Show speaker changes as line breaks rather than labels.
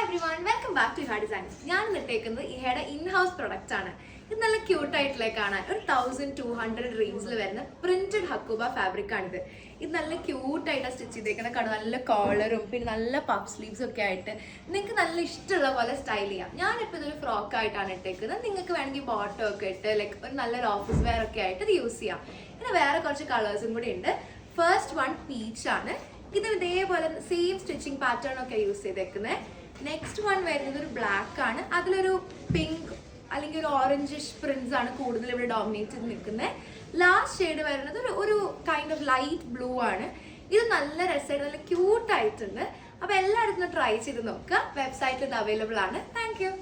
everyone, welcome back to Iha Designs. ഞാൻ ഇന്നിട്ടേക്കുന്നത് ഇഹയുടെ in-house product ആണ്. ഇത് നല്ല ക്യൂട്ട് ആയിട്ടുള്ള കാണാൻ ഒരു 1200 റേഞ്ചിൽ വരുന്ന പ്രിന്റഡ് ഹക്കൂബ ഫാബ്രിക് ആണിത്. ഇത് നല്ല ക്യൂട്ട് ആയിട്ട് സ്റ്റിച്ച് ചെയ്തേക്കുന്ന കാണാൻ നല്ല കോളറും പിന്നെ നല്ല പഫ് സ്ലീവ്സും ഒക്കെ ആയിട്ട് നിങ്ങൾക്ക് നല്ല ഇഷ്ടമുള്ള പോലെ സ്റ്റൈൽ ചെയ്യാം. ഞാനിപ്പോൾ ഇതൊരു ഫ്രോക്ക് ആയിട്ടാണ് ഇട്ടേക്കുന്നത്. നിങ്ങൾക്ക് വേണമെങ്കിൽ ബോട്ടം ഒക്കെ ഇട്ട് ലൈക്ക് ഒരു നല്ലൊരു ഓഫീസ് വെയർ ഒക്കെ ആയിട്ട് ഇത് യൂസ് ചെയ്യാം. പിന്നെ വേറെ കുറച്ച് കളേഴ്സും കൂടി ഉണ്ട്. ഫസ്റ്റ് വൺ പീച്ച് ആണ്. ഇത് ഇതേപോലെ സെയിം സ്റ്റിച്ചിങ് പാറ്റേൺ ഒക്കെ യൂസ് ചെയ്തേക്കുന്നത്. നെക്സ്റ്റ് വൺ വരുന്നത് ഒരു ബ്ലാക്ക് ആണ്. അതിലൊരു പിങ്ക് അല്ലെങ്കിൽ ഒരു ഓറഞ്ചിഷ് പ്രിന്റ്സ് ആണ് കൂടുതൽ ഇവിടെ ഡോമിനേറ്റ് ചെയ്ത് നിൽക്കുന്നത്. ലാസ്റ്റ് ഷെയ്ഡ് വരുന്നത് ഒരു കൈൻഡ് ഓഫ് ലൈറ്റ് ബ്ലൂ ആണ്. ഇത് നല്ല രസമായിട്ട് നല്ല ക്യൂട്ട് ആയിട്ടുണ്ട്. അപ്പോൾ എല്ലാവരും ട്രൈ ചെയ്ത് നോക്കുക. വെബ്സൈറ്റിൽ ഇത് അവൈലബിൾ ആണ്. Thank you.